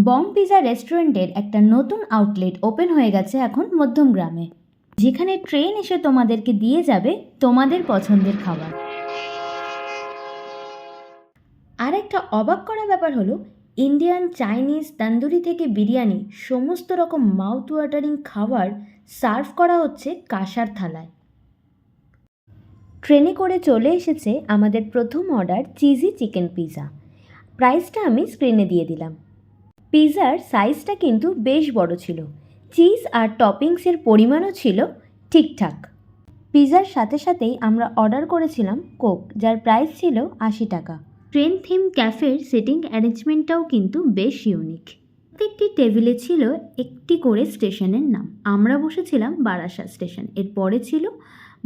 বং pizza রেস্টুরেন্টের একটা নতুন আউটলেট ওপেন হয়ে গেছে এখন মধ্যমগ্রামে, যেখানে ট্রেন এসে তোমাদেরকে দিয়ে যাবে তোমাদের পছন্দের খাবার। আর একটা অবাক করা ব্যাপার হলো, ইন্ডিয়ান, চাইনিজ, তন্দুরি থেকে বিরিয়ানি সমস্ত রকম মাউথ ওয়াটারিং খাবার সার্ভ করা হচ্ছে কাঁসার থালায়। ট্রেনে করে চলে এসেছে আমাদের প্রথম অর্ডার চিজি চিকেন পিৎজা। প্রাইসটা আমি স্ক্রিনে দিয়ে দিলাম। পিৎজার সাইজটা কিন্তু বেশ বড় ছিল, চিজ আর টপিংসের পরিমাণও ছিল ঠিকঠাক। পিৎজার সাথে সাথেই আমরা অর্ডার করেছিলাম কোক, যার প্রাইস ছিল 80 টাকা। ট্রেন থিম ক্যাফের সিটিং অ্যারেঞ্জমেন্টটাও কিন্তু বেশ ইউনিক। প্রত্যেকটি টেবিলে ছিল একটি করে স্টেশনের নাম। আমরা বসেছিলাম বারাসাত স্টেশন, এরপরে ছিল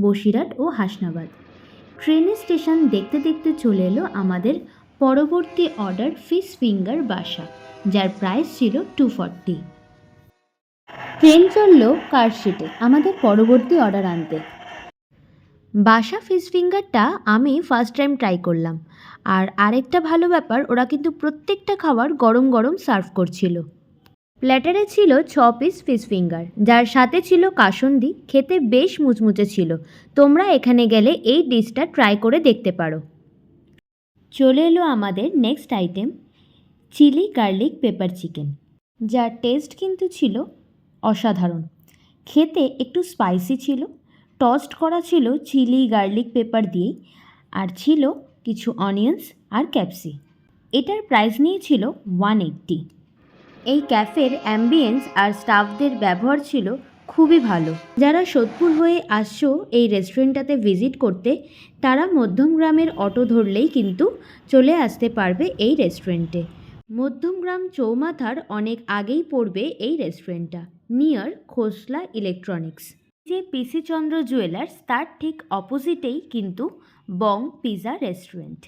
বসিরহাট ও হাসনাবাদ। ট্রেনের স্টেশন দেখতে দেখতে চলে এলো আমাদের পরবর্তী অর্ডার ফিশ ফিঙ্গার বাসা, যার প্রাইস ছিল 240। ট্রেন চলল কারশিটে আমাদের পরবর্তী অর্ডার আনতে। বাসা ফিশ ফিঙ্গারটা আমি ফার্স্ট টাইম ট্রাই করলাম। আর আরেকটা ভালো ব্যাপার, ওরা কিন্তু প্রত্যেকটা খাবার গরম গরম সার্ভ করছিল। প্ল্যাটারে ছিল 6 পিস ফিশ ফিঙ্গার, যার সাথে ছিল কাসুন্দি। খেতে বেশ মুচমুচে ছিল। তোমরা এখানে গেলে এই ডিশটা ট্রাই করে দেখতে পারো। চলে এলো আমাদের next item, chilli garlic pepper chicken, যার টেস্ট কিন্তু ছিল অসাধারণ। খেতে একটু স্পাইসি ছিল, টস্ট করা ছিল চিলি গার্লিক পেপার দিয়েই, আর ছিল কিছু অনিয়ন্স আর ক্যাপসি। এটার প্রাইস নিয়েছিল 180। এই ক্যাফের অ্যাম্বিয়েন্স আর স্টাফদের ব্যবহার ছিল খুবই ভালো। যারা সোদপুর হয়ে আসছো এই রেস্টুরেন্টটাতে ভিজিট করতে, তারা মধ্যমগ্রামের অটো ধরলেই কিন্তু চলে আসতে পারবে এই রেস্টুরেন্টে। মধ্যমগ্রাম চৌমাথার অনেক আগেই পড়বে এই রেস্টুরেন্টটা, নিয়ার খোসলা ইলেকট্রনিক্স। যে পিসি চন্দ্র জুয়েলার্স, তার ঠিক অপোজিটেই কিন্তু বং পিজা রেস্টুরেন্ট।